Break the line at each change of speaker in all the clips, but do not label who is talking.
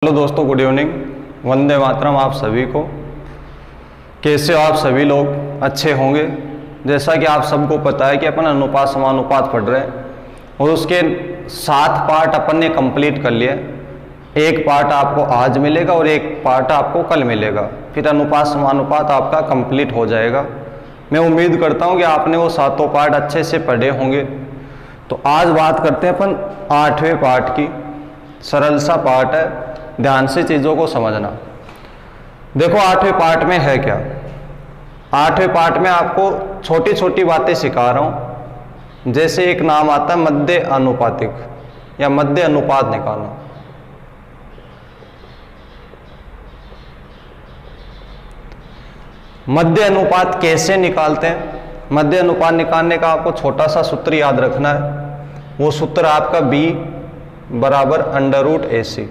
Hello दोस्तों, good evening. Vande Mataram आप सभी को। कैसे हो आप सभी लोग? अच्छे होंगे। जैसा कि आप सबको पता है कि अपन अनुपात समानुपात पढ़ रहे हैं और उसके 7 पार्ट अपन ने कंप्लीट कर लिए। एक पार्ट आपको आज मिलेगा और एक पार्ट आपको कल मिलेगा, फिर अनुपात समानुपात आपका कंप्लीट हो जाएगा। मैं उम्मीद करता हूँ कि आपने वो 7 पार्ट अच्छे से पढ़े होंगे। तो आज बात करते हैं अपन 8वें पार्ट की। सरल सा पार्ट है, ध्यान से चीज़ों को समझना। देखो 8वें पार्ट में है क्या। 8वें पार्ट में आपको छोटी छोटी बातें सिखा रहा हूँ। जैसे एक नाम आता है मध्य अनुपातिक या मध्य अनुपात निकालना। मध्य अनुपात कैसे निकालते हैं? मध्य अनुपात निकालने का आपको छोटा सा सूत्र याद रखना है। वो सूत्र आपका B बराबर √AC।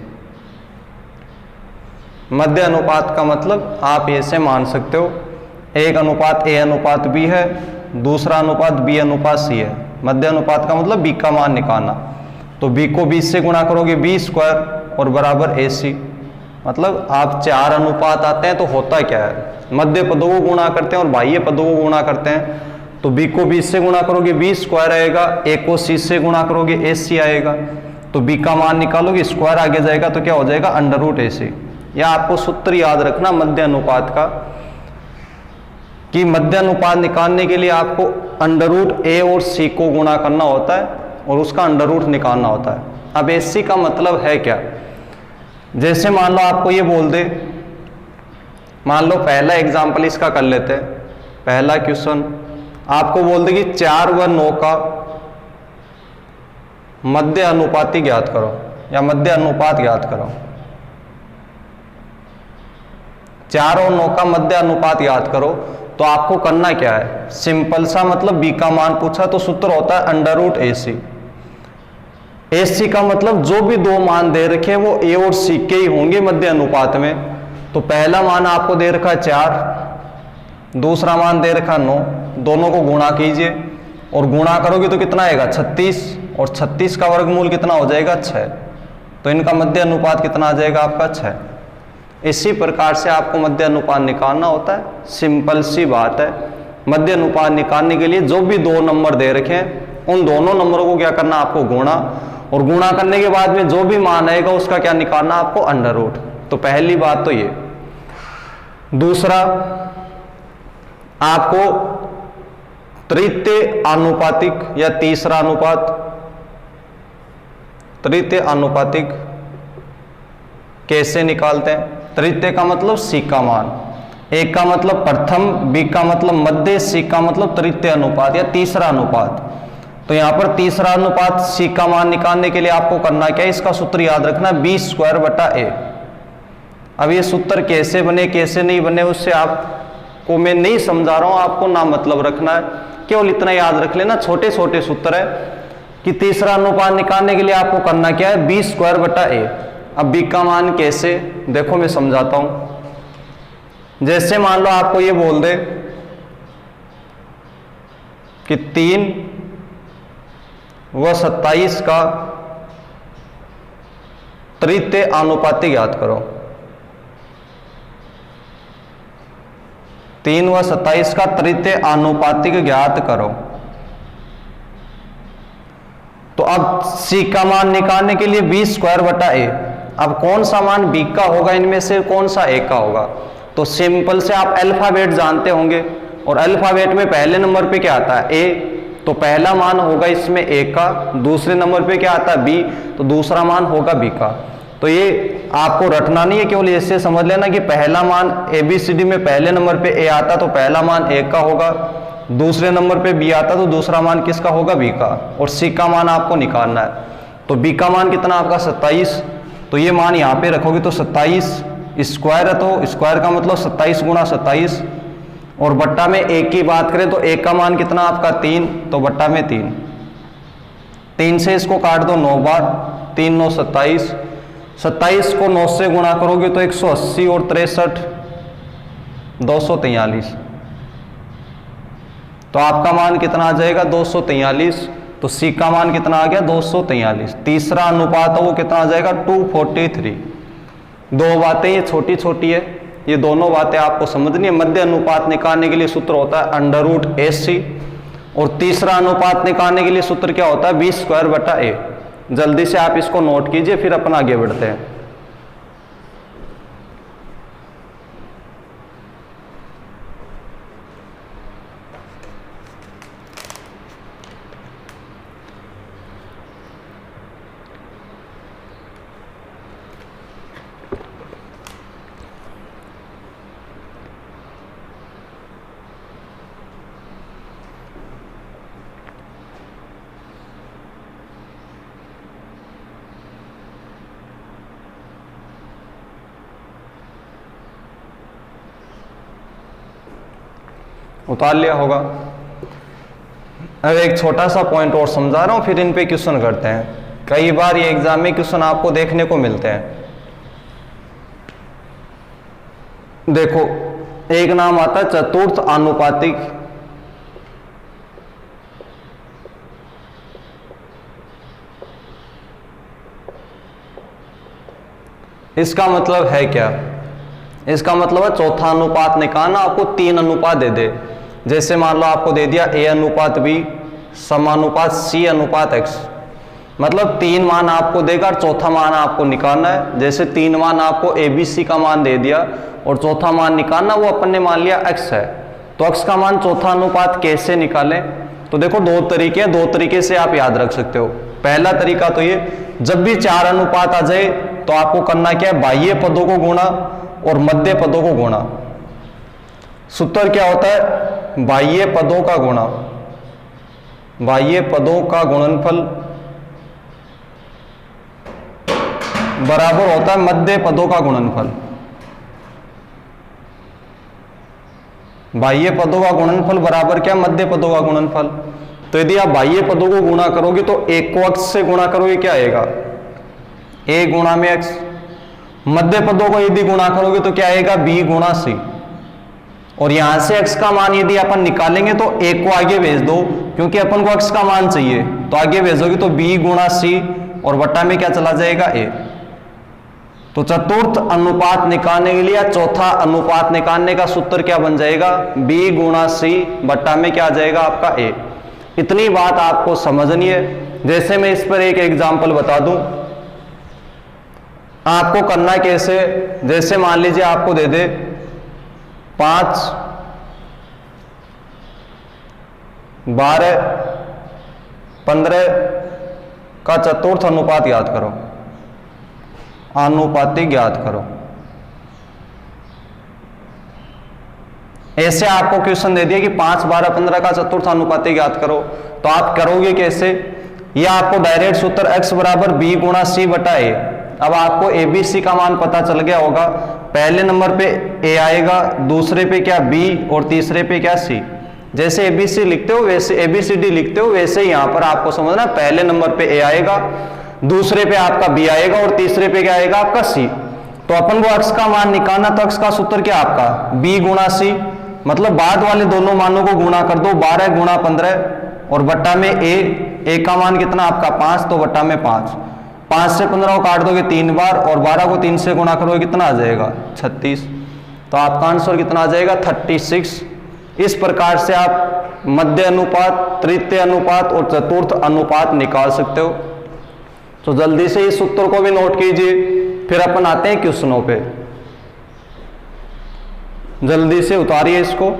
मध्य अनुपात का मतलब आप ऐसे मान सकते हो, एक अनुपात A अनुपात B है, दूसरा अनुपात B अनुपात C है। मध्य अनुपात का मतलब B का मान निकालना। तो B को 20 से गुणा करोगे B² और बराबर AC। मतलब आप 4 अनुपात आते हैं तो होता क्या है, मध्य पदों को गुणा करते हैं और बाह्य पदों को गुणा करते हैं। तो B को 20 से गुणा करोगे B² आएगा, A को C से गुणा करोगे AC आएगा। तो B का मान निकालोगे, स्क्वायर आगे जाएगा तो क्या हो जाएगा √AC। या आपको सूत्र याद रखना मध्य अनुपात का कि मध्य अनुपात निकालने के लिए आपको √A और C को गुणा करना होता है और उसका √ निकालना होता है। अब AC का मतलब है क्या? जैसे मान लो आपको ये बोल दे, मान लो पहला एग्जाम्पल इसका कर लेते हैं। पहला क्वेश्चन आपको बोल दे कि 4 व 9 का मध्य अनुपाती ज्ञात करो या मध्य अनुपात ज्ञात करो। 4 और 9 का मध्य अनुपात याद करो। तो आपको करना क्या है, सिंपल सा मतलब B का मान पूछा तो सूत्र होता है √AC। AC का मतलब जो भी 2 मान दे रखे वो A और C के ही होंगे मध्य अनुपात में। तो पहला मान आपको दे रखा 4, दूसरा मान दे रखा 9, दोनों को गुणा कीजिए और गुणा करोगे तो कितना आएगा 36, और 36 का वर्गमूल कितना हो जाएगा 6। तो इनका मध्य अनुपात कितना आ जाएगा आपका 6। इसी प्रकार से आपको मध्य अनुपात निकालना होता है। सिंपल सी बात है। मध्य अनुपात निकालने के लिए जो भी 2 नंबर दे रखे हैं उन दोनों नंबरों को क्या करना, आपको गुणा, और गुणा करने के बाद में जो भी मान आएगा उसका क्या निकालना, आपको √। तो पहली बात तो ये। दूसरा आपको तृतीय आनुपातिक या तीसरा अनुपात, तृतीय आनुपातिक कैसे निकालते हैं? तृतीय का मतलब C का मान, एक का मतलब प्रथम, B का मतलब मध्य, C का मतलब तृतीय अनुपात या तीसरा अनुपात। तो यहां पर तीसरा अनुपात C का मान निकालने के लिए आपको करना क्या है, इसका सूत्र याद रखना B²/A। अब ये सूत्र कैसे बने कैसे नहीं बने उससे आपको मैं नहीं समझा रहा हूं, आपको ना मतलब रखना है, केवल इतना याद रख लेना, छोटे छोटे सूत्र है कि तीसरा अनुपात निकालने के लिए आपको करना क्या है, B²/A। अब B का मान कैसे, देखो मैं समझाता हूं। जैसे मान लो आपको ये बोल दे कि 3 व 27 का तृतीय आनुपातिक याद करो। 3 व 27 का तृतीय आनुपातिक ज्ञात करो। तो अब C का मान निकालने के लिए B²/A। अब कौन सा मान B का होगा, इनमें से कौन सा A का होगा? तो सिंपल से आप अल्फाबेट जानते होंगे और अल्फाबेट में पहले नंबर पे क्या आता है, A। तो पहला मान होगा इसमें A का, दूसरे नंबर पे क्या आता है B, तो दूसरा मान होगा B का। तो ये आपको रटना नहीं है, केवल ऐसे समझ लेना कि पहला मान ABCD में पहले नंबर पे A आता तो पहला मान A का होगा, दूसरे नंबर पे B आता तो दूसरा मान किसका होगा, B का, और C का मान आपको निकालना है। तो B का मान कितना आपका 27। तो ये मान यहाँ पे रखोगे तो 27 स्क्वायर है, तो स्क्वायर का मतलब 27 × 27, और बट्टा में A की बात करें तो A का मान कितना आपका 3, तो बट्टा में 3। 3 से इसको काट दो 9 बार, 3 9 27, 27 को 9 से गुणा करोगे तो 180 और 63 243। तो आपका मान कितना आ जाएगा 243। तो C का मान कितना आ गया 243। तीसरा अनुपात है वो कितना आ जाएगा 243। दो बातें ये छोटी छोटी है, ये दोनों बातें आपको समझनी है। मध्य अनुपात निकालने के लिए सूत्र होता है √AC, और तीसरा अनुपात निकालने के लिए सूत्र क्या होता है, B²/A। जल्दी से आप इसको नोट कीजिए, फिर अपन आगे बढ़ते हैं। उतार लिया होगा। अब एक छोटा सा पॉइंट और समझा रहा हूं, फिर इन पे क्वेश्चन करते हैं। कई बार ये एग्जाम में क्वेश्चन आपको देखने को मिलते हैं। देखो, एक नाम आता है चतुर्थ आनुपातिक। इसका मतलब है क्या? इसका मतलब है चौथा अनुपात निकालना। आपको 3 अनुपात दे दे, जैसे मान लो आपको दे दिया A/B समानुपात C/X, मतलब 3 मान आपको देगा और चौथा मान आपको निकालना है। जैसे 3 मान आपको ABC का मान दे दिया और चौथा मान निकालना, वो अपन ने मान लिया X है, तो X का मान चौथा अनुपात कैसे निकालें? तो देखो 2 तरीके हैं, 2 तरीके से आप याद रख सकते हो। पहला तरीका तो ये, जब भी 4 अनुपात आ जाए तो आपको करना क्या है, बाह्य पदों को गुणा और मध्य पदों को गुणा। सूत्र क्या होता है, बाह्य पदों का गुणा, बाह्य पदों का गुणनफल बराबर होता है मध्य पदों का गुणनफल। बाह्य पदों का गुणनफल बराबर क्या, मध्य पदों का गुणनफल। तो यदि आप बाह्य पदों को गुणा करोगे तो एक को x से गुणा करोगे, क्या आएगा, a गुणा में x। मध्य पदों को यदि गुणा करोगे तो क्या आएगा, b गुणा c। और यहां से x का मान यदि अपन निकालेंगे तो एक को आगे भेज दो, क्योंकि अपन को x का मान चाहिए, तो आगे भेजोगे तो b गुणा c और बट्टा में क्या चला जाएगा, a। तो चतुर्थ अनुपात निकालने के लिए या चौथा अनुपात निकालने का सूत्र क्या बन जाएगा, b गुणा c बट्टा में क्या आ जाएगा आपका a। इतनी बात आपको समझनी है। जैसे मैं इस पर एक एग्जांपल बता दूं, आपको करना कैसे, जैसे मान लीजिए आपको दे दे 5, 12, 15 का चतुर्थ अनुपात याद करो, आनुपातिक याद करो। ऐसे आपको क्वेश्चन दे दिया कि 5, 12, 15 का चतुर्थ अनुपातिक याद करो, तो आप करोगे कैसे, यह आपको डायरेक्ट सूत्र x बराबर b गुणा c बटा a। अब आपको ABC का मान पता चल गया होगा, पहले नंबर पे a आएगा, दूसरे पे क्या b और तीसरे पे क्या c। जैसे ABC लिखते हो वैसे ABCD लिखते हो, वैसे ही यहां पर आपको समझना, पहले नंबर पे a आएगा, दूसरे पे आपका b आएगा और तीसरे पे क्या आएगा आपका c। तो अपन को x का मान निकालना, तो x का सूत्र क्या आपका b गुणा c, मतलब बाद वाले दोनों मानों को गुणा कर दो, 12 गुणा 15 और बट्टा में a का मान कितना आपका 5, तो बट्टा में 5। 5 से 15 को काट दोगे 3 बार और 12 को 3 से गुणा करोगे कितना आ जाएगा 36। तो आपका आंसर कितना आ जाएगा 36। इस प्रकार से आप मध्य अनुपात, तृतीय अनुपात और चतुर्थ अनुपात निकाल सकते हो। तो जल्दी से इस सूत्र को भी नोट कीजिए, फिर अपन आते हैं क्वेश्चनों पे। जल्दी से उतारिए इसको।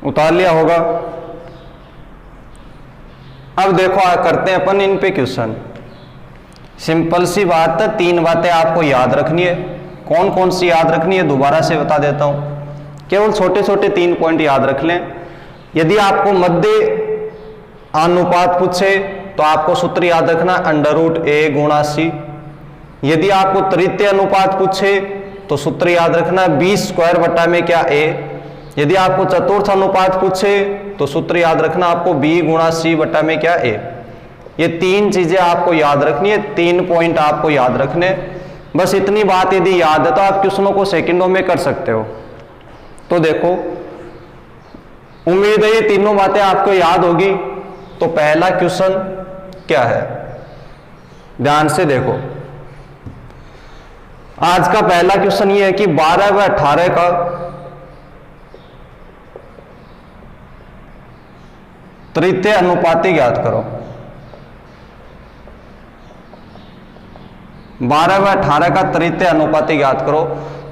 उतार लिया होगा। अब देखो करते हैं अपन इन पे क्वेश्चन। सिंपल सी बात है, 3 बातें आपको याद रखनी है। कौन कौन सी याद रखनी है दोबारा से बता देता हूं, केवल छोटे छोटे 3 पॉइंट याद रख लें। यदि आपको मध्य अनुपात पूछे तो आपको सूत्र याद रखना √A गुणा c। यदि आपको तृतीय अनुपात पूछे तो सूत्र याद रखना 20 स्क्वायर बटा में क्या ए। यदि आपको चतुर्थ अनुपात पूछे तो सूत्र याद रखना आपको बी गुणा सी बटा में क्या ए। ये तीन चीजें आपको याद रखनी है, 3 पॉइंट आपको याद रखने। बस इतनी बात यदि याद है तो आप क्वेश्चनों को सेकंडों में कर सकते हो। तो देखो, उम्मीद है ये तीनों बातें आपको याद होगी। तो पहला क्वेश्चन क्या है, ध्यान से देखो। आज का पहला क्वेश्चन ये है कि 12 व 18 का तृतीय अनुपाती ज्ञात करो। 12 व 18 का तृतीय अनुपाती ज्ञात करो।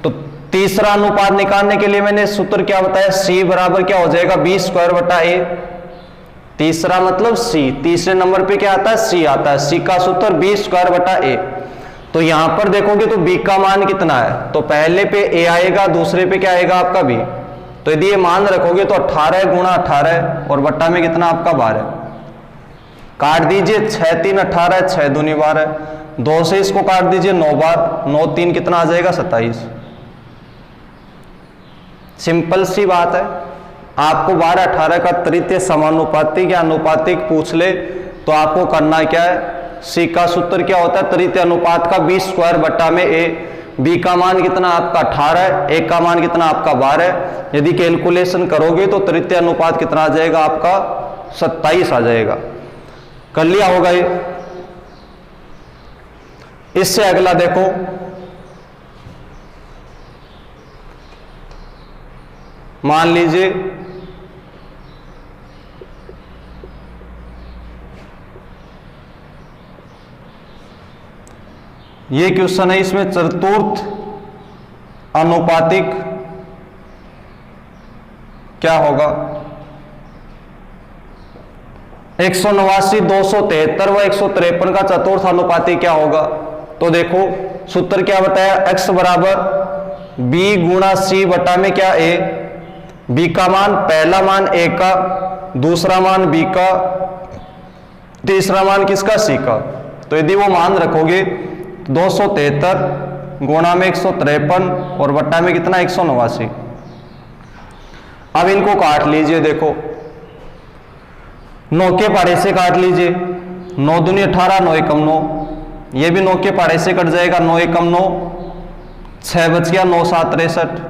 तो तीसरा अनुपात निकालने के लिए मैंने सूत्र क्या बताया, c बराबर क्या हो जाएगा 20 स्क्वायर बटा ए। तीसरा मतलब c, तीसरे नंबर पे क्या आता है, c आता है। c का सूत्र 20 स्क्वायर बटा ए। तो यहां पर देखोगे तो b का मान कितना है, तो पहले पे a आएगा, दूसरे पे क्या आएगा आपका b। तो यदि ये मान रखोगे तो 18 गुणा 18 और बट्टा में कितना आपका 12। काट दीजिए, 6 3 18, 6 दूनी 12, 2 से इसको काट दीजिए 9 बार, 9 3 कितना आ जाएगा 27। सिंपल सी बात है। आपको 12 18 का तृतीय समानुपातिक या अनुपातिक पूछ ले तो आपको करना क्या है, सी का सूत्र क्या होता है, तृतीय अनुपात का 20 स्क्वायर बट्टा में ए। बी का मान कितना आपका 18, ए का मान कितना आपका 12। यदि कैलकुलेशन करोगे तो तृतीय अनुपात कितना आ जाएगा आपका 27 आ जाएगा। कर लिया होगा ये। इससे अगला देखो, मान लीजिए ये क्वेश्चन है, इसमें चतुर्थ अनुपातिक क्या होगा, 189 273 व 153 का चतुर्थ अनुपातिक क्या होगा। तो देखो सूत्र क्या बताया, x बराबर b गुणा c बटा में क्या a। b का मान, पहला मान a का, दूसरा मान b का, तीसरा मान किसका c का। तो यदि वो मान रखोगे 273 गुणा में 153 और बट्टा में कितना 189। अब इनको काट लीजिए, देखो 9 के पहाड़े से काट लीजिए, 9 दूनी 18, 9 एकम 9। ये भी 9 के पहाड़े से कट जाएगा, 9 एकम 9, 6 बच गया, 9 7 63।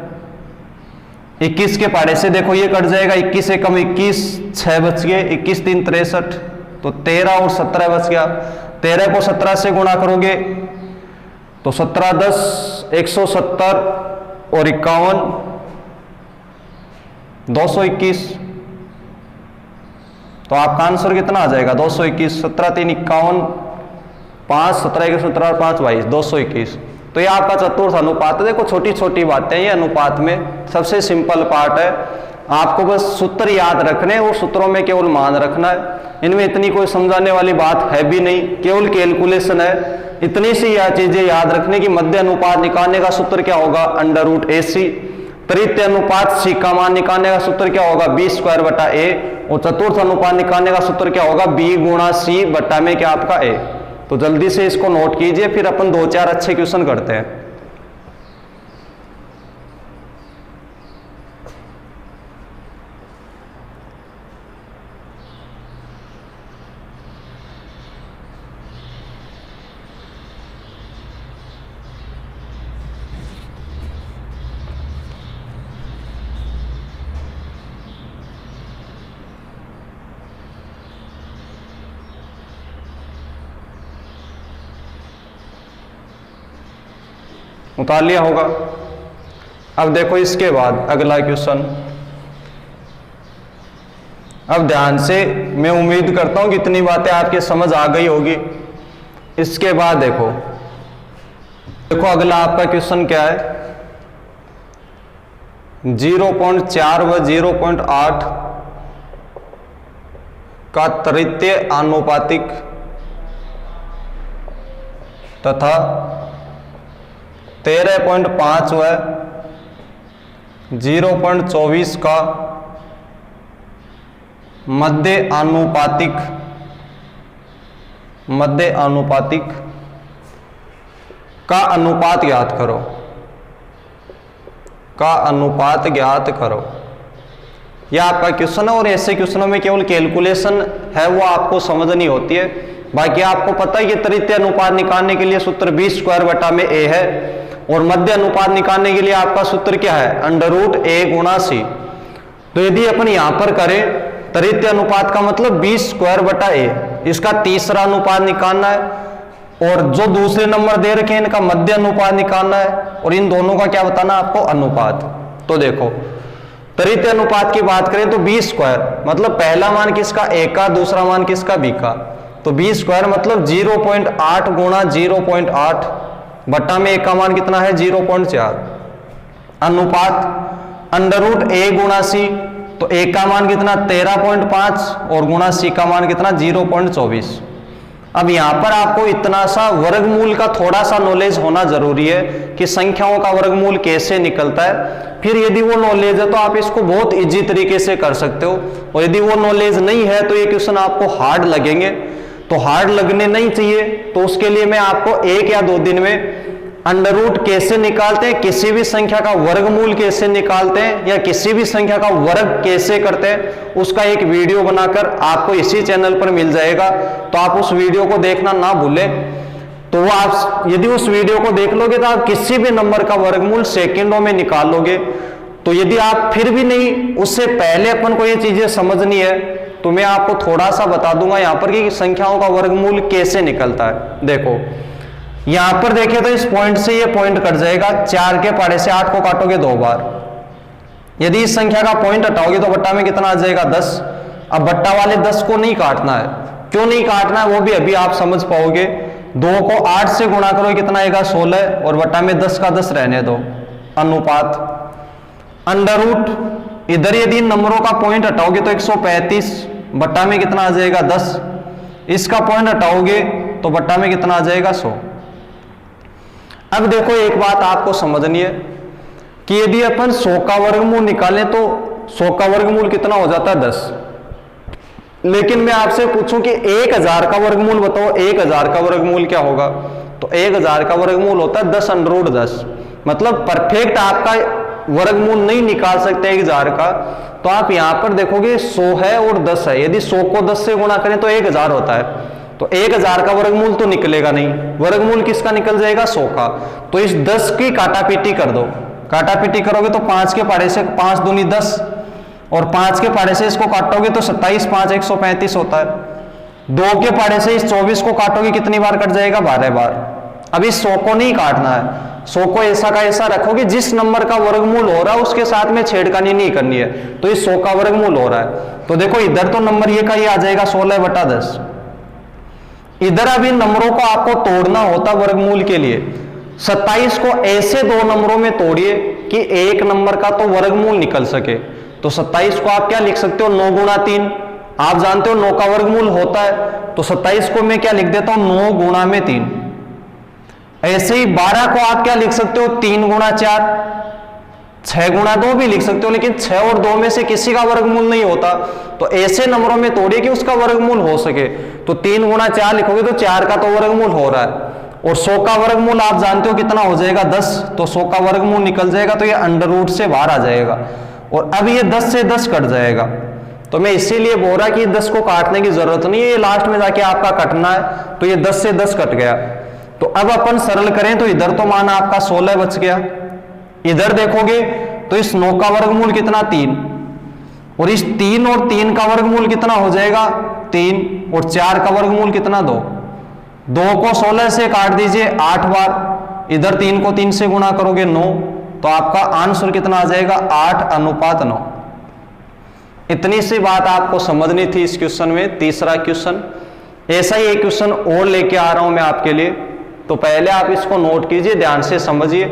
21 के पहाड़े से देखो ये कट जाएगा, 21 एकम 21, 6 बच गए, 21 3 63। तो 13 और 17 बच गया। 13 को 17 से गुणा करोगे तो 17 10 170 और 51 221। तो आपका आंसर कितना आ जाएगा 221। 17 3 51, 5 17 1 17 और 5 22, 221। तो ये आपका चतुर्थ अनुपात है। देखो छोटी छोटी बातें ये अनुपात में, सबसे सिंपल पार्ट है। आपको बस सूत्र याद रखने और सूत्रों में केवल मान रखना है। इनमें इतनी कोई समझाने वाली बात है भी नहीं, केवल कैलकुलेशन है। इतनी सी यह चीजें याद रखने की, मध्य अनुपात निकालने का सूत्र क्या होगा, √AC। तृतीय अनुपात सी का मान निकालने का सूत्र क्या होगा, 20 स्क्वायर बटा ए। और चतुर्थ अनुपात निकालने का सूत्र क्या होगा, b गुणा सी बटा में क्या आपका a। तो जल्दी से इसको नोट कीजिए, फिर अपन 2-4 अच्छे क्वेश्चन करते हैं। उतार लिया होगा। अब देखो इसके बाद अगला क्वेश्चन। अब ध्यान से, मैं उम्मीद करता हूं कि इतनी बातें आपके समझ आ गई होगी। इसके बाद देखो अगला आपका क्वेश्चन क्या है, 0.4 व 0.8 का तृतीय आनुपातिक तथा 13.5 व 0.24 का मध्य आनुपातिक का अनुपात ज्ञात करो। का अनुपात ज्ञात करो। यह आपका क्वेश्चन है और ऐसे क्वेश्चनों में केवल कैलकुलेशन है वो आपको समझनी होती है। बाकी आपको पता है कि तृतीय अनुपात निकालने के लिए सूत्र b² a है और मध्य अनुपात निकालने के लिए आपका सूत्र क्या है, √a गुणा c। तो यदि अपन यहां पर करें तृतीय अनुपात का मतलब b² a, इसका तीसरा अनुपात निकालना है और जो दूसरे नंबर दे रखे हैं इनका मध्य अनुपात निकालना है और इन दोनों का क्या बताना आपको, अनुपात। तो देखो तृतीय अनुपात की बात करें तो b² मतलब पहला मान किसका, a का, दूसरा मान किसका, b का। तो b² मतलब 0.8 गुणा 0.8 बट्टा में a का मान कितना है 0.4। अनुपात √a गुणा c, तो a का मान कितना 13.5 और गुणा c का मान कितना 0.24। अब यहां पर आपको इतना सा वर्गमूल का थोड़ा सा नॉलेज होना जरूरी है कि संख्याओं का वर्गमूल कैसे निकलता है। फिर यदि वो नॉलेज है तो आप इसको बहुत इजी तरीके से कर सकते हो, और यदि वो नॉलेज नहीं है तो ये क्वेश्चन आपको हार्ड लगेंगे। तो हार्ड लगने नहीं चाहिए, तो उसके लिए मैं आपको 1 या 2 दिन में अंडर कैसे निकालते हैं, किसी भी संख्या का वर्गमूल कैसे निकालते हैं या किसी भी संख्या का वर्ग कैसे करते हैं, उसका एक वीडियो बनाकर आपको इसी चैनल पर मिल जाएगा। तो आप उस वीडियो को देखना ना भूलें। तो वो आप यदि उस वीडियो को देख लोगे तो आप किसी भी नंबर का वर्गमूल सेकंडों में निकाल लोगे। तो यदि आप फिर भी नहीं, उससे पहले अपन को ये चीजें समझनी है, तो मैं आपको थोड़ा सा बता दूंगा यहाँ पर कि संख्याओं का वर्गमूल कैसे निकलता है। देखो यहां पर देखें तो इस पॉइंट से ये पॉइंट कट जाएगा, 4 के पहाड़े से 8 को काटोगे 2 बार। यदि इस संख्या का पॉइंट हटाओगे तो बट्टा में कितना आ जाएगा 10। अब बट्टा वाले 10 को नहीं काटना है, क्यों नहीं काटना है वो भी अभी आप समझ पाओगे। 2 को 8 से गुणा करो कितना आएगा 16 और बट्टा में 10 का 10 रहने दो। अनुपात √ इधर यदि नंबरों का पॉइंट हटाओगे तो 135 बट्टा में कितना आ जाएगा 10। इसका पॉइंट हटाओगे तो बट्टा में कितना आ जाएगा 100। अब देखो एक बात आपको समझनी है कि यदि अपन 100 का वर्गमूल निकालें तो 100 का वर्गमूल कितना हो जाता है 10। लेकिन मैं आपसे पूछूं कि 1000 का वर्गमूल बताओ, 1000 का वर्गमूल क्या होगा। तो 1000 का वर्गमूल होता है 10√10। मतलब परफेक्ट आपका वर्गमूल नहीं निकाल सकते 1000 का। तो आप यहां पर देखोगे 100 है और 10 है, यदि 100 को 10 से गुणा करें तो 1000 होता है। तो 1000 का वर्गमूल तो निकलेगा नहीं, वर्गमूल किसका निकल जाएगा 100 का। तो इस 10 की काटापीटी कर दो, काटापीटी करोगे तो 5 के पहाड़े से 5 दूनी 10 और 5 के पहाड़े से इसको काटोगे तो 27 5 135 होता है। 2 के पहाड़े से इस 24 को काटोगे कितनी बार कट जाएगा 12 बार। अब इस 100 को नहीं काटना है, 100 को ऐसा का ऐसा रखोगे, जिस नंबर का वर्गमूल हो रहा है उसके साथ में छेड़खानी नहीं करनी है। तो इस 100 का वर्गमूल हो रहा है, तो देखो इधर तो नंबर ये का ये आ जाएगा 16/10। इधर अब इन नंबरों को आपको तोड़ना होता वर्गमूल के लिए। 27 को ऐसे 2 नंबरों में तोड़िए कि एक नंबर का तो वर्गमूल निकल सके। तो 27 को आप क्या लिख सकते हो 9 गुणा 3, आप जानते हो 9 का वर्गमूल होता है। तो 27 को मैं क्या लिख देता हूं 9 गुणा में 3। ऐसे ही 12 को आप क्या लिख सकते हो 3 गुणा 4, 6 गुणा 2 भी लिख सकते हो, लेकिन 6 और 2 में से किसी का वर्गमूल नहीं होता। तो ऐसे नंबरों में तोड़िए कि उसका वर्गमूल हो सके। तो 3 गुणा 4 लिखोगे तो 4 का तो वर्गमूल हो रहा है, और 100 का वर्गमूल आप जानते हो कितना हो जाएगा 10। तो 100 का वर्गमूल निकल जाएगा, तो ये अंडर से बाहर आ जाएगा और अब ये 10 से 10 कट जाएगा। तो मैं इसीलिए बोल रहा कि 10 को काटने की जरूरत नहीं है, ये लास्ट में जाके आपका कटना है। तो ये 10 से 10 कट गया। तो अब अपन सरल करें तो इधर तो माना आपका 16 बच गया। इधर देखोगे तो इस 9 का वर्गमूल कितना 3, और इस 3 और 3 का वर्गमूल कितना हो जाएगा 3, और 4 का वर्गमूल कितना 2। 2 को 16 से काट दीजिए 8 बार, इधर 3 को 3 से गुणा करोगे 9, तो आपका आंसर कितना आ जाएगा 8:9। इतनी सी बात आपको समझनी थी इस क्वेश्चन में। तीसरा क्वेश्चन, ऐसा ही एक क्वेश्चन और लेके आ रहा हूं मैं आपके लिए। तो पहले आप इसको नोट कीजिए, ध्यान से समझिए।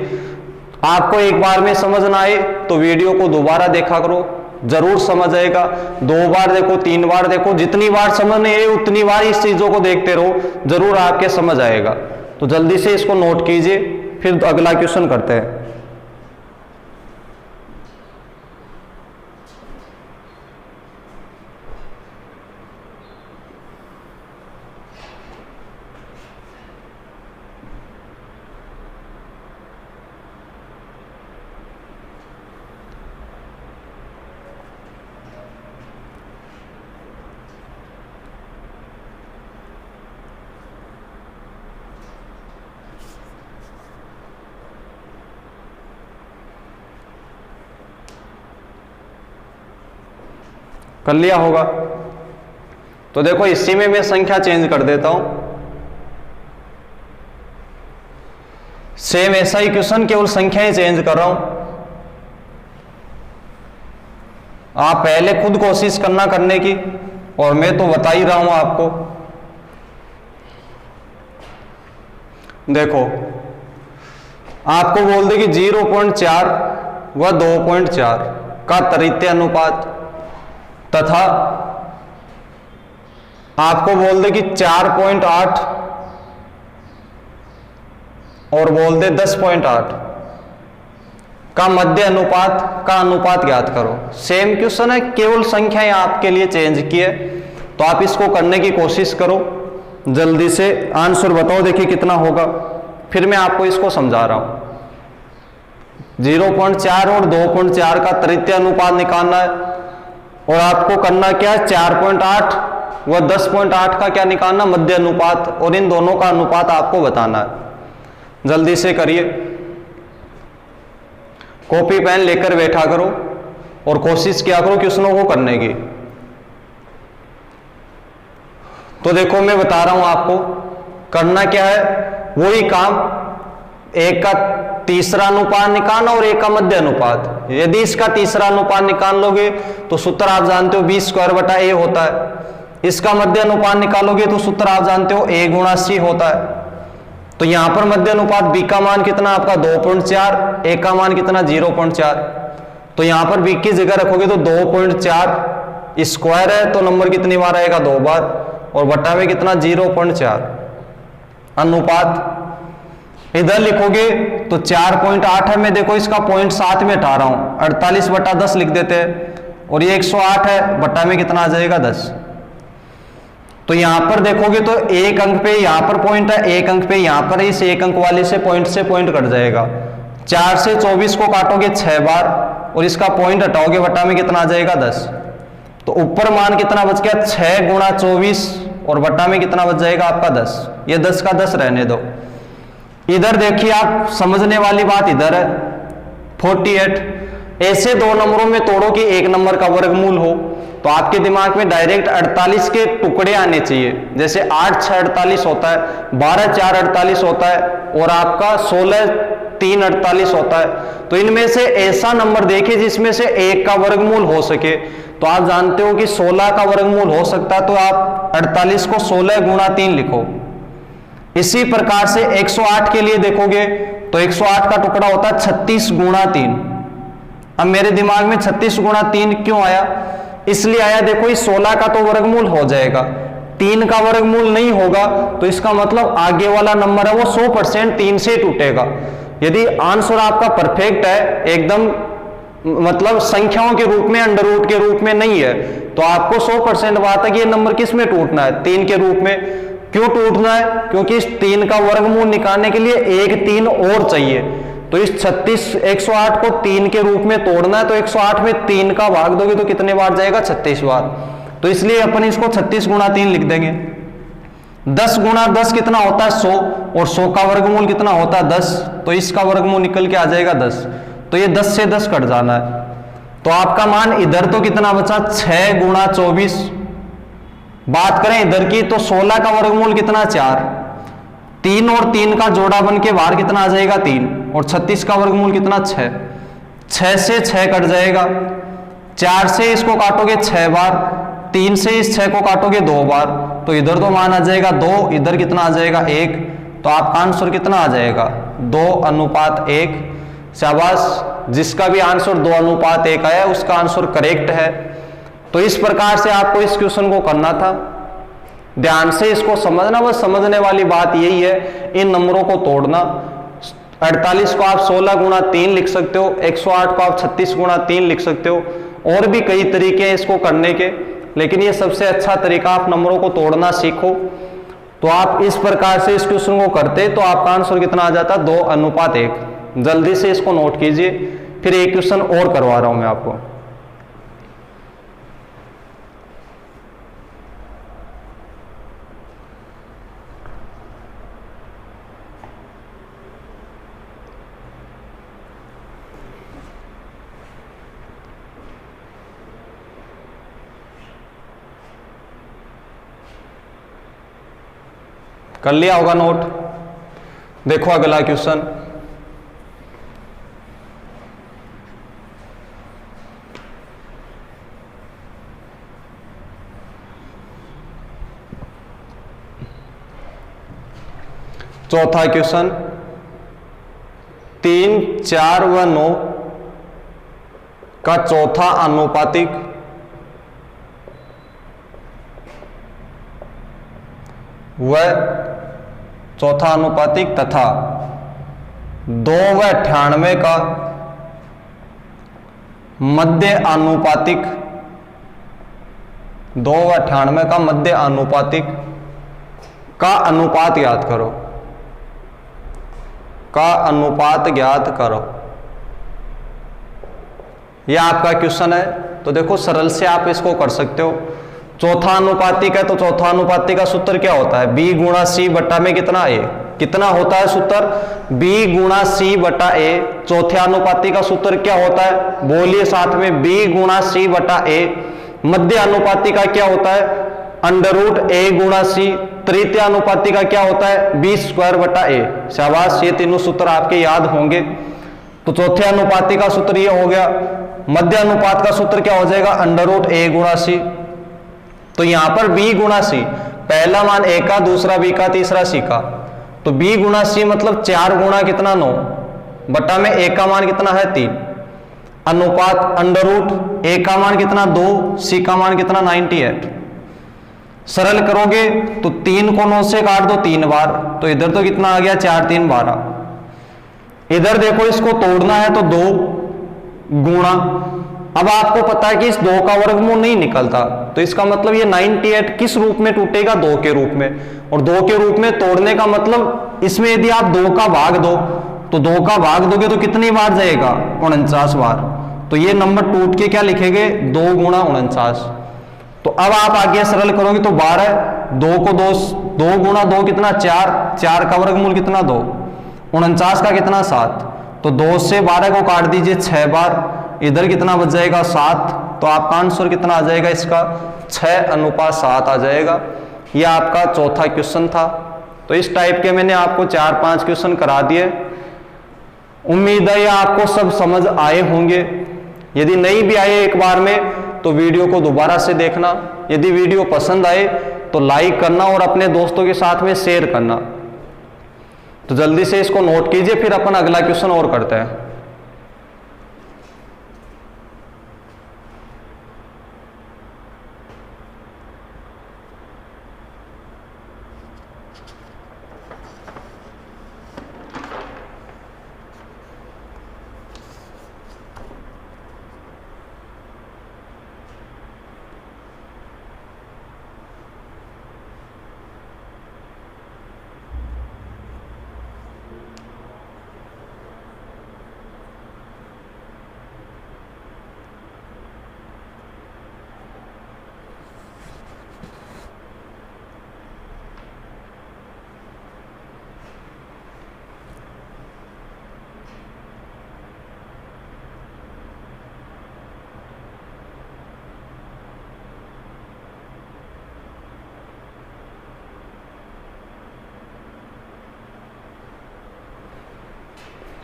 आपको एक बार में समझ ना आए तो वीडियो को दोबारा देखा करो, जरूर समझ आएगा। 2 बार देखो, 3 बार देखो, जितनी बार समझ नहीं आई उतनी बार इस चीजों को देखते रहो, जरूर आपके समझ आएगा। तो जल्दी से इसको नोट कीजिए, फिर अगला क्वेश्चन करते हैं। कर लिया होगा। तो देखो इसी में मैं संख्या चेंज कर देता हूं। सेम ऐसा ही क्वेश्चन, केवल संख्याएं चेंज कर रहा हूं। आप पहले खुद कोशिश करना करने की, और मैं तो बता ही रहा हूं आपको। देखो आपको बोल दे कि 0.4 व 2.4 का तृतीय अनुपात, तथा आपको बोल दे कि 4.8 और बोल दे 10.8 का मध्य अनुपात का अनुपात ज्ञात करो। सेम क्वेश्चन है, केवल संख्याएं आपके लिए चेंज की है। तो आप इसको करने की कोशिश करो, जल्दी से आंसर बताओ, देखिए कितना होगा। फिर मैं आपको इसको समझा रहा हूं। 0.4 और 2.4 का तृतीय अनुपात निकालना है, और आपको करना क्या है, 4.8 व 10.8 का क्या निकालना, मध्य अनुपात, और इन दोनों का अनुपात आपको बताना है। जल्दी से करिए, कॉपी पेन लेकर बैठा करो और कोशिश किया करो क्वेश्चनों को करने की। तो देखो मैं बता रहा हूं आपको करना क्या है, वही काम, एक का तीसरा अनुपात निकालना और एक का मध्य अनुपात। यदि इसका तीसरा अनुपात निकाल लोगे तो सूत्र आप जानते हो b² a होता है। इसका मध्य अनुपात निकालोगे तो सूत्र आप जानते हो a गुणा c होता है। तो यहां पर मध्य अनुपात b का मान कितना आपका 2.4, a का मान कितना 0.4। तो यहां पर b की जगह रखोगे तो 2.4 स्क्वायर है, तो नंबर कितनी बार आएगा, 2 बार, और बटा में कितना 0.4 अनुपात। इधर लिखोगे तो 4.8 है, मैं देखो इसका 0.7 में हटा रहा हूं, 48/10 लिख देते हैं, और ये 108 है, बटा में कितना आ जाएगा 10। तो यहां पर देखोगे तो एक अंक पे यहां पर पॉइंट है, एक अंक पे यहां पर, इस एक अंक वाले से पॉइंट कट जाएगा। 4 से 24 को काटोगे 6 बार, और इसका पॉइंट हटाओगे, बटा में कितना आ जाएगा 10। तो ऊपर मान कितना बच गया, 6 गुणा 24, और बटा में कितना बच जाएगा आपका 10। ये 10 का 10 रहने दो। इधर देखिए आप, समझने वाली बात इधर है 48। ऐसे दो नंबरों में तोड़ो कि एक नंबर का वर्गमूल हो, तो आपके दिमाग में डायरेक्ट 48 के टुकड़े आने चाहिए। जैसे 8 6 48 होता है, 12 4 48 होता है, और आपका 16 3 48 होता है। तो इनमें से ऐसा नंबर देखिए जिसमें से एक का वर्गमूल हो सके। तो आप जानते हो कि 16 का वर्गमूल हो सकता है, तो आप 48 को 16 गुणा 3 लिखो। इसी प्रकार से 108 के लिए देखोगे तो 108 का टुकड़ा होता है 36 गुणा 3। अब मेरे दिमाग में 36 गुणा 3 क्यों आया, इसलिए आया, देखो इस 16 का तो वर्गमूल हो जाएगा, 3 का वर्गमूल नहीं होगा, तो इसका मतलब आगे वाला नंबर है वो 100% 3 से टूटेगा। यदि आंसर आपका परफेक्ट है, एकदम मतलब संख्याओं के रूप में, अंडर रूट के रूप में नहीं है, तो आपको 100% बात है कि ये नंबर किस में टूटना है, 3 के रूप में। क्यों टूटना है, क्योंकि इस 3 का वर्गमूल निकालने के लिए एक 3 और चाहिए। तो इस 108 को 3 के रूप में तोड़ना है, तो 108 में 3 का भाग दोगे तो कितने बार जाएगा, 36 बार। तो इसलिए अपन इसको 36 गुणा 3 लिख देंगे। 10 गुणा 10 कितना होता है 100, और 100 का वर्गमूल कितना होता है 10, तो इसका वर्गमूल निकल के आ जाएगा 10। तो ये 10 से 10 कट जाना है। तो आपका मान इधर तो कितना बचा, 6 गुणा 24। बात करें इधर की तो 16 का वर्गमूल कितना 4, 3 और 3 का जोड़ा बन के बाहर कितना आ जाएगा 3, और 36 का वर्गमूल कितना 6, 6 से 6 कट जाएगा। 4 से इसको काटोगे 6 बार, 3 से इस 6 को काटोगे 2 बार, तो इधर तो मान आ जाएगा 2, इधर कितना आ जाएगा 1। तो आपका आंसर कितना आ जाएगा 2:1। शाबाश, जिसका भी आंसर 2:1 आया उसका आंसर करेक्ट है। तो इस प्रकार से आपको इस क्वेश्चन को करना था, ध्यान से इसको समझना। बस समझने वाली बात यही है, इन नंबरों को तोड़ना। 48 को आप 16 गुणा 3 लिख सकते हो, 108 को आप 36 गुणा 3 लिख सकते हो, और भी कई तरीके हैं इसको करने के, लेकिन ये सबसे अच्छा तरीका, आप नंबरों को तोड़ना सीखो। तो आप इस प्रकार से इस क्वेश्चन को करते तो आपका आंसर कितना आ जाता, 2:1। जल्दी से इसको नोट कीजिए। फिर एक क्वेश्चन और करवा रहा हूं मैं आपको। कर लिया होगा नोट। देखो अगला क्वेश्चन, चौथा क्वेश्चन, 3, 4 व 9 का चौथा आनुपातिक तथा 2 व 98 का मध्य आनुपातिक, 2 व 98 का मध्य आनुपातिक का अनुपात याद करो, का अनुपात ज्ञात करो। यह आपका क्वेश्चन है। तो देखो सरल से आप इसको कर सकते हो। चौथा अनुपातिक है तो चौथा अनुपातिक का सूत्र क्या होता है, b गुणा c बटा में कितना a, कितना होता है सूत्र, b गुणा c बटा a। चौथे अनुपातिक का सूत्र क्या होता है, बोलिए साथ में, b गुणा c बटा a। मध्य अनुपातिक का क्या होता है, अंडर रूट a गुणा c। तृतीय अनुपातिक का क्या होता है, b स्क्वायर बटा a। शाबाश, ये तीनों सूत्र आपके याद होंगे। तो चौथे अनुपातिक का सूत्र ये हो गया। मध्य अनुपात का सूत्र क्या हो जाएगा, अंडर रूट a गुणा c। तो यहां पर b गुणा c, पहला मान a का, दूसरा b का, तीसरा c का। तो b गुणा c मतलब 4 गुणा कितना 9 बटा में a का मान कितना है 3। अनुपात अंडर रूट a का मान कितना 2, c का मान कितना 98। सरल करोगे तो 3 को 9 से काट दो 3 बार, तो इधर तो कितना आ गया 4 3 12। इधर देखो इसको तोड़ना है तो 2 गुणा, अब आपको पता है कि इस 2 का वर्गमूल नहीं निकलता, तो इसका मतलब ये 98 किस रूप में टूटेगा, 2 के रूप में। और 2 के रूप में तोड़ने का मतलब इसमें यदि आप 2 का भाग दो तो 2 का भाग दोगे तो कितनी बार जाएगा, 49 बार। तो ये नंबर टूट के क्या लिखेंगे, 2 गुणा 49। तो अब आप आगे सरल करोगे तो 12, 2 को 2 गुणा 2 कितना 4, 4 का वर्गमूल कितना 2, 49 का कितना 7। तो 2 से 12 को काट दीजिए 6 बार, इधर कितना बच जाएगा 7। तो आपका आंसर कितना आ जाएगा इसका, 6:7 आ जाएगा। यह आपका चौथा क्वेश्चन था। तो इस टाइप के मैंने आपको 4-5 क्वेश्चन करा दिए। उम्मीद है ये आपको सब समझ आए होंगे। यदि नहीं भी आए एक बार में तो वीडियो को दोबारा से देखना। यदि वीडियो पसंद आए तो लाइक करना और अपने दोस्तों के साथ में शेयर करना। तो जल्दी से इसको नोट कीजिए, फिर अपन अगला क्वेश्चन और करते हैं।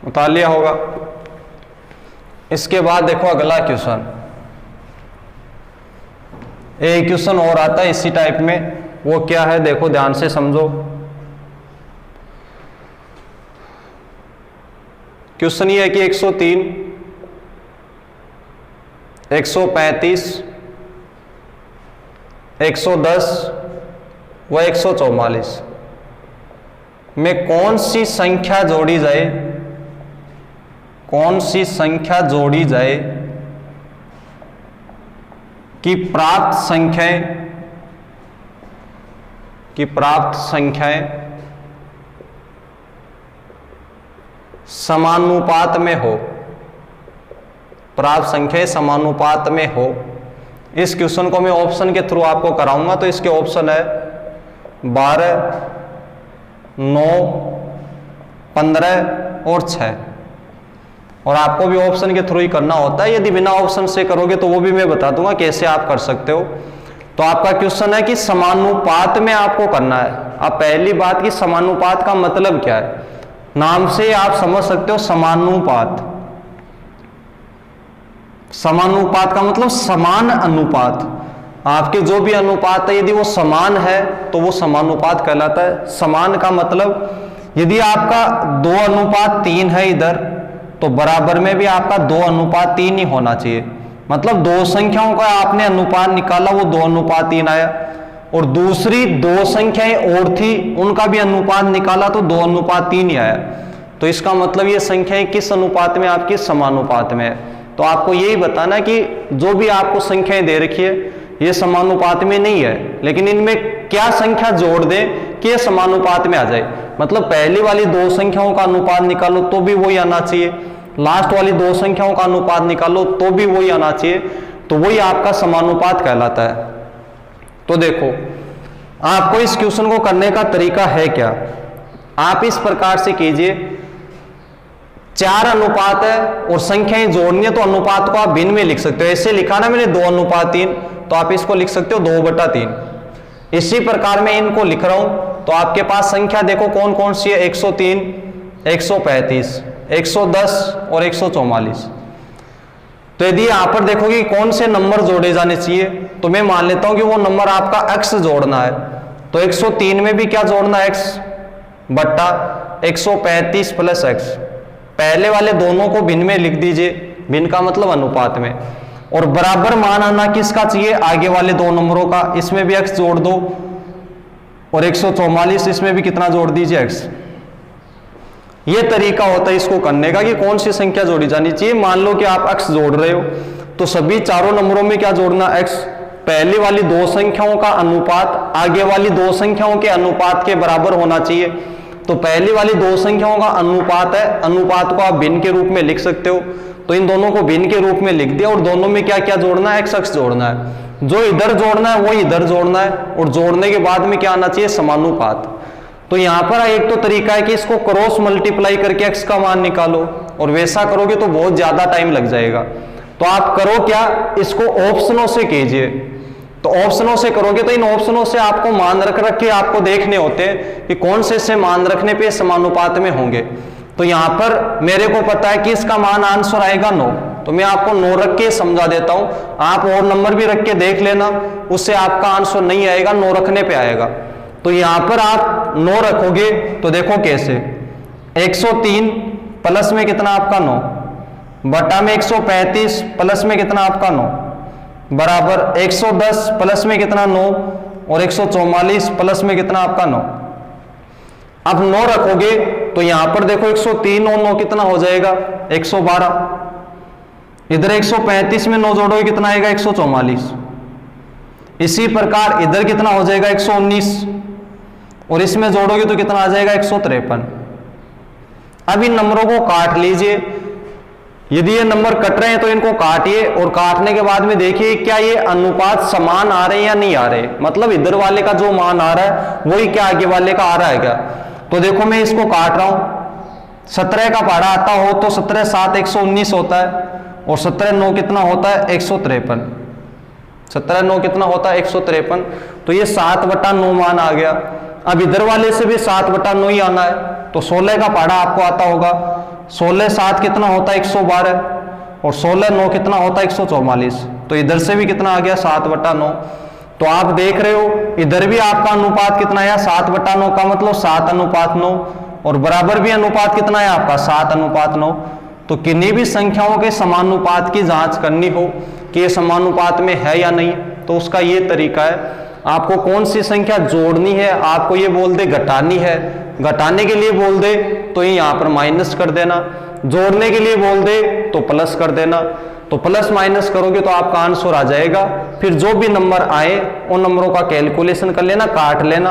उतार लिया होगा। इसके बाद देखो अगला क्वेश्चन, एक क्वेश्चन और आता है इसी टाइप में। वो क्या है देखो, ध्यान से समझो। क्वेश्चन ये है कि 103, 135, 110 व 144 में कौन सी संख्या जोड़ी जाए, कौन सी संख्या जोड़ी जाए कि प्राप्त संख्याएं समानुपात में हो, प्राप्त संख्याएं समानुपात में हो। इस क्वेश्चन को मैं ऑप्शन के थ्रू आपको कराऊंगा। तो इसके ऑप्शन है 12, 9, 15 और 6। और आपको भी ऑप्शन के थ्रू ही करना होता है। यदि बिना ऑप्शन से करोगे तो वो भी मैं बता दूंगा कैसे आप कर सकते हो। तो आपका क्वेश्चन है कि समानुपात में आपको करना है। अब पहली बात कि समानुपात का मतलब क्या है, नाम से आप समझ सकते हो समानुपात। समानुपात का मतलब समान अनुपात। आपके जो भी अनुपात है यदि वो समान है तो वो समानुपात कहलाता है। समान का मतलब यदि आपका 2:3 है इधर, तो बराबर में भी आपका 2:3 ही होना चाहिए। मतलब दो संख्याओं का आपने अनुपात निकाला, वो 2:3 आया, और दूसरी दो संख्याएं और थी उनका भी अनुपात निकाला तो 2:3 ही आया। तो इसका मतलब ये संख्याएं किस अनुपात में, आपकी समानुपात में है। तो आपको यही बताना कि जो भी आपको संख्याएं दे रखी है ये समानुपात में नहीं है, लेकिन इनमें क्या संख्या जोड़ दें कि ये समानुपात में आ जाए। मतलब पहली वाली दो संख्याओं का अनुपात निकालो तो भी वही आना चाहिए, लास्ट वाली दो संख्याओं का अनुपात निकालो तो भी वही आना चाहिए, तो वही आपका समानुपात कहलाता है। तो देखो आपको इस क्वेश्चन को करने का तरीका है क्या, आप इस प्रकार से कीजिए, 4 अनुपात है और संख्याएं जोड़नी है तो अनुपात को आप भिन्न में लिख सकते हो। ऐसे लिखा ना मैंने 2:3, तो आप इसको लिख सकते हो 2/3। इसी प्रकार मैं इनको लिख रहा हूं तो आपके पास संख्या देखो कौन कौन सी है, 103, 135, 110 और 144। तो यदि यहां पर देखोगे कौन से नंबर जोड़े जाने चाहिए, तो मैं मान लेता हूं कि वो नंबर आपका x जोड़ना है, तो 103 में भी क्या जोड़ना है, x बट्टा 135 प्लस x। पहले वाले दोनों को भिन्न में लिख दीजिए, भिन्न का मतलब अनुपात में, और बराबर मान आना किसका चाहिए, आगे वाले दो नंबरों का। इसमें भी x जोड़ दो और 144 इसमें भी कितना जोड़ दीजिए, x। ये तरीका होता है इसको करने का कि कौन सी संख्या जोड़ी जानी चाहिए। मान लो कि आप x जोड़ रहे हो तो सभी चारों नंबरों में क्या जोड़ना, x। पहली वाली दो संख्याओं का अनुपात आगे वाली दो संख्याओं के अनुपात के बराबर होना चाहिए। तो पहली वाली दो संख्याओं का अनुपात है, अनुपात को आप भिन्न के रूप में लिख सकते हो, तो इन दोनों को भिन्न के रूप में लिख दिया, और दोनों में क्या क्या जोड़ना है, x जोड़ना है। जो इधर जोड़ना है वो इधर जोड़ना है, और जोड़ने के बाद में क्या आना चाहिए, समानुपात। तो यहां पर एक तो तरीका है कि इसको क्रॉस मल्टीप्लाई करके x का मान निकालो, और वैसा करोगे तो बहुत ज्यादा टाइम लग जाएगा। तो आप करो क्या, इसको ऑप्शनों से कीजिए। तो ऑप्शनों से करोगे तो इन ऑप्शनों से आपको मान रख के आपको देखने होते हैं कि कौन से मान रखने पे समानुपात में होंगे। तो यहां पर मेरे को पता है कि इसका मान आंसर आएगा 9, तो मैं आपको 9 रख के समझा देता हूं। आप और नंबर भी रख के देख लेना, उससे आपका आंसर नहीं आएगा, 9 रखने पे आएगा। तो यहां पर आप 9 रखोगे तो देखो कैसे, 103 प्लस में कितना आपका 9 बटा में 135 प्लस में कितना आपका 9 बराबर 110 प्लस में कितना 9 और 144 प्लस में कितना आपका 9। अब 9 रखोगे तो यहां पर देखो 103 और 9 कितना हो जाएगा, 112। इधर 135 में 9 जोड़ोगे कितना आएगा, 144। इसी प्रकार इधर कितना हो जाएगा, 119, और इसमें जोड़ोगे तो कितना आ जाएगा, 153। अब इन नंबरों को काट लीजिए। यदि ये नंबर कट रहे हैं तो इनको काटिए, और काटने के बाद में देखिए क्या ये अनुपात समान आ रहे हैं या नहीं आ रहे। मतलब इधर वाले का जो मान आ रहा है वही क्या आगे वाले का आ रहा है क्या। तो देखो मैं इसको काट रहा हूं, 17 का पहाड़ा आता हो तो 17 7 119 होता है, और 17 9 कितना होता है, 153। 17 9 कितना होता है, 153। तो ये 7/9 मान आ गया। अब इधर वाले से भी 7/9 ही आना है, तो 16 का पहाड़ा आपको आता होगा, 16 7 कितना होता है, 112, और 16 9 कितना होता है, 144। तो इधर से भी कितना आ गया, 7/9। तो आप देख रहे हो इधर भी आपका अनुपात कितना है, 7/9 का मतलब 7:9, और बराबर भी अनुपात कितना है आपका, 7:9। तो किन्हीं भी संख्याओं के समानुपात की जांच करनी हो कि ये समानुपात में है या नहीं, तो उसका ये तरीका है। आपको कौन सी संख्या जोड़नी है, आपको ये बोल दे घटानी है, घटाने के लिए बोल दे तो ये यहां पर माइनस कर देना, जोड़ने के लिए बोल दे तो प्लस कर देना। तो प्लस माइनस करोगे तो आपका आंसर आ जाएगा। फिर जो भी नंबर आए उन नंबरों का कैलकुलेशन कर लेना, काट लेना,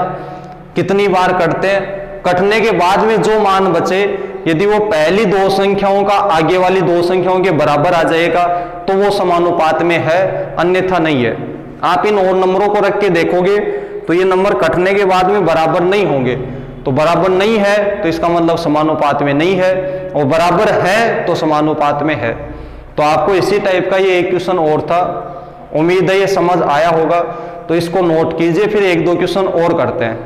कितनी बार कटते हैं। कटने के बाद में जो मान बचे, यदि वो पहली दो संख्याओं का आगे वाली दो संख्याओं के बराबर आ जाएगा तो वो समानुपात में है, अन्यथा नहीं है। आप इन और नंबरों को रख के देखोगे तो ये नंबर कटने के बाद में बराबर नहीं होंगे, तो बराबर नहीं है तो इसका मतलब समानुपात में नहीं है, और बराबर है तो समानुपात में है। तो आपको इसी टाइप का ये एक क्वेश्चन और था, उम्मीद है ये समझ आया होगा। तो इसको नोट कीजिए, फिर 1-2 क्वेश्चन और करते हैं।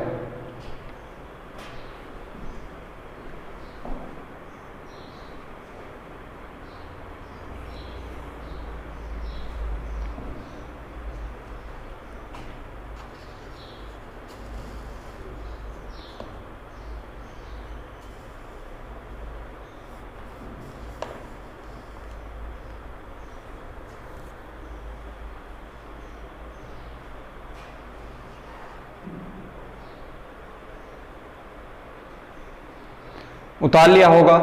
उतार लिया होगा।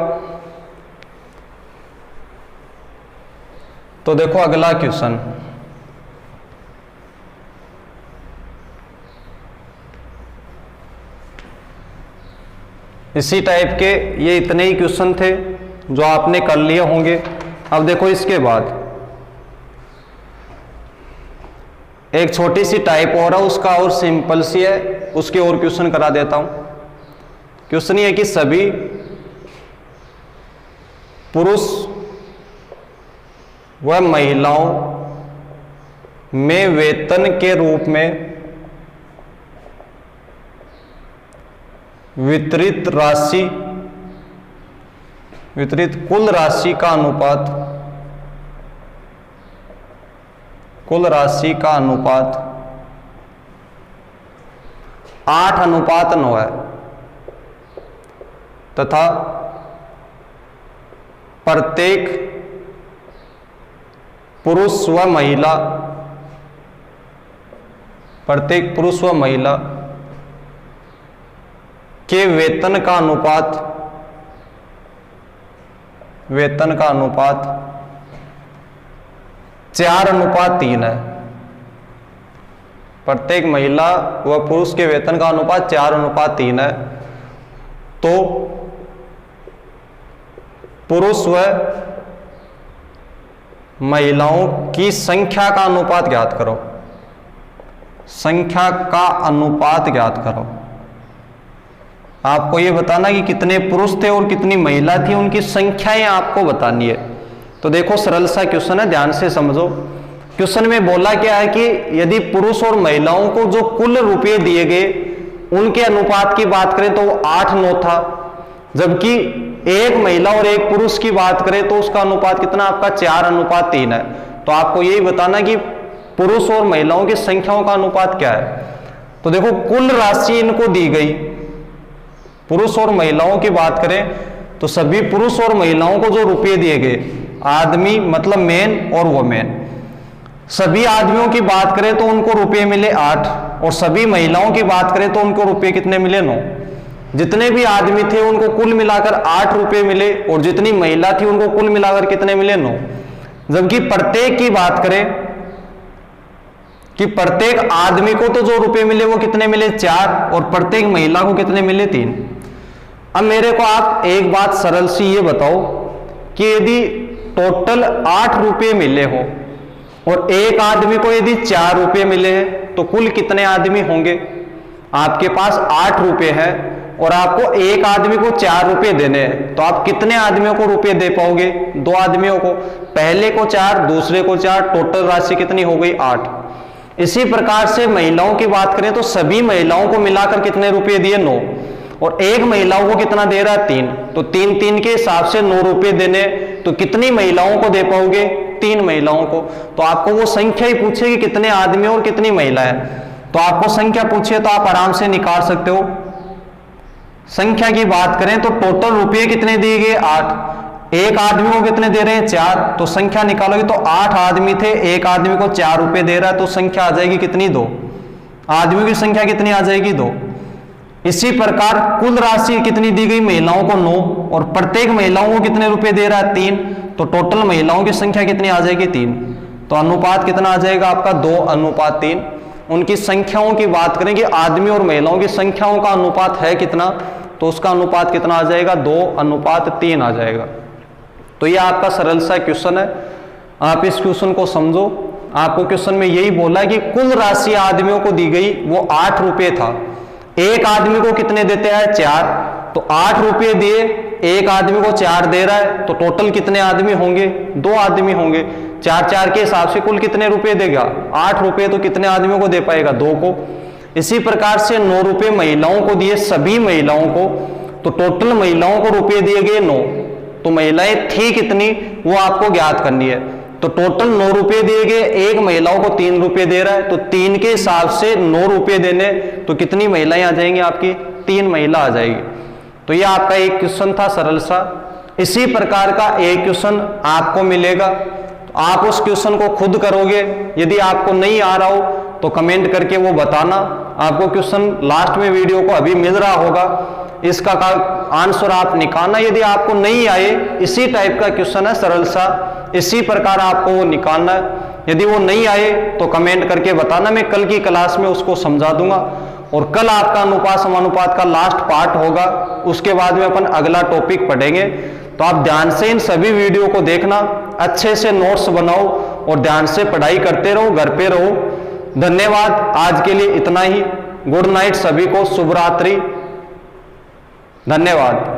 तो देखो अगला क्वेश्चन, इसी टाइप के ये इतने ही क्वेश्चन थे जो आपने कर लिए होंगे। अब देखो इसके बाद एक छोटी सी टाइप और है, उसका और सिंपल सी है, उसके और क्वेश्चन करा देता हूं। क्वेश्चन ये है कि सभी पुरुष व महिलाओं में वेतन के रूप में वितरित कुल राशि का अनुपात 8:9 है तथा प्रत्येक पुरुष व महिला के वेतन का अनुपात 4:3 है। प्रत्येक महिला व पुरुष के वेतन का अनुपात 4:3 है। तो पुरुष व महिलाओं की संख्या का अनुपात ज्ञात करो। संख्या का अनुपात ज्ञात करो। आपको यह बताना कि कितने पुरुष थे और कितनी महिला थी, उनकी संख्याएं आपको बतानी है। तो देखो सरल सा क्वेश्चन है, ध्यान से समझो। क्वेश्चन में बोला क्या है कि यदि पुरुष और महिलाओं को जो कुल रुपए दिए गए उनके अनुपात की बात करें तो वो 8:9 था, जबकि एक महिला और एक पुरुष की बात करें तो उसका अनुपात कितना आपका 4:3 है। तो आपको यही बताना कि पुरुष और महिलाओं की संख्याओं का अनुपात क्या है। तो देखो कुल राशि इनको दी गई, पुरुष और महिलाओं की बात करें तो सभी पुरुष और महिलाओं को जो रुपए दिए गए, आदमी मतलब मेन और वोमेन, सभी आदमियों की बात करें तो उनको रुपए मिले 8 और सभी महिलाओं की बात करें तो उनको रुपए कितने मिले 9। जितने भी आदमी थे उनको कुल मिलाकर 8 रुपए मिले और जितनी महिला थी उनको कुल मिलाकर कितने मिले 9। जबकि प्रत्येक की बात करें कि प्रत्येक आदमी को तो जो रुपए मिले वो कितने मिले 4 और प्रत्येक महिला को कितने मिले 3। अब मेरे को आप एक बात सरल सी ये बताओ कि यदि टोटल 8 रुपए मिले हो और एक आदमी को यदि 4 रुपए मिले हैं तो कुल कितने आदमी होंगे। आपके पास 8 रुपए है और आपको एक आदमी को 4 रुपए देने हैं, तो आप कितने आदमियों को रुपए दे पाओगे। 2 आदमियों को, पहले को 4 दूसरे को 4, टोटल राशि कितनी हो गई 8। इसी प्रकार से महिलाओं की बात करें तो सभी महिलाओं को मिलाकर कितने रुपए दिए 9 और एक महिलाओं को कितना दे रहा है 3। तो 3 के हिसाब से 9 रुपए देने, तो कितनी महिलाओं को दे पाओगे 3 महिलाओं को। तो आपको वो संख्या ही पूछे कि कितने आदमी और कितनी महिलाएं, तो आपको संख्या पूछे तो आप आराम से निकाल सकते हो। संख्या की बात करें तो टोटल रुपये कितने दिए गए 8, एक आदमी को कितने दे रहे हैं 4, तो संख्या निकालोगे तो 8 आदमी थे, एक आदमी को 4 रुपए दे रहा है, तो संख्या आ जाएगी कितनी 2। आदमियों की संख्या कितनी आ जाएगी 2। इसी प्रकार कुल राशि कितनी दी गई महिलाओं को 9 और प्रत्येक महिलाओं को कितने रुपए दे रहा है 3, तो टोटल महिलाओं की संख्या कितनी आ जाएगी 3। तो अनुपात कितना आ जाएगा आपका 2:3। उनकी संख्याओं की बात करें कि आदमी और महिलाओं की संख्याओं का अनुपात है कितना, तो उसका अनुपात कितना आ जाएगा 2:3 आ जाएगा। तो ये आपका सरल सा क्वेश्चन है, आप इस क्वेश्चन को समझो। आपको क्वेश्चन में यही बोला है कि कुल राशि आदमियों को दी गई वो 8 रुपए था, एक आदमी को कितने देते हैं 4, तो 8 रुपए दिए, एक आदमी को 4 दे रहा है, तो टोटल कितने आदमी होंगे 2 आदमी होंगे। 4 के हिसाब से कुल कितने रुपए देगा 8 रुपए, तो कितने आदमियों को दे पाएगा 2 को। इसी प्रकार से 9 रुपए महिलाओं को दिए, सभी महिलाओं को, तो टोटल महिलाओं को रुपए दिए गए 9, तो महिलाएं थी कितनी वो आपको ज्ञात करनी है। तो टोटल 9 रुपए दिए गए, एक महिलाओं को 3 रुपए दे रहा है, तो 3 के हिसाब से 9 रुपए देने, तो कितनी महिलाएं आ जाएंगी आपकी 3 महिला आ जाएगी। तो ये आपका एक क्वेश्चन था सरल सा। इसी प्रकार का एक क्वेश्चन आपको मिलेगा, तो आप उस क्वेश्चन को खुद करोगे। यदि आपको नहीं आ रहा हो तो कमेंट करके वो बताना। आपको क्वेश्चन लास्ट में वीडियो को अभी मिल रहा होगा, इसका आंसर आप निकालना। यदि आपको नहीं आए, इसी टाइप का क्वेश्चन है, सरल सा, इसी प्रकार आपको वो निकालना है। यदि वो नहीं आए तो कमेंट करके बताना, मैं कल की क्लास में उसको समझा दूंगा। और कल आपका अनुपात समानुपात का लास्ट पार्ट होगा, उसके बाद में अपन अगला टॉपिक पढ़ेंगे। तो आप ध्यान से इन सभी वीडियो को देखना, अच्छे से नोट्स बनाओ और ध्यान से पढ़ाई करते रहो, घर पे रहो। धन्यवाद, आज के लिए इतना ही। गुड नाइट सभी को, शुभ रात्रि, धन्यवाद।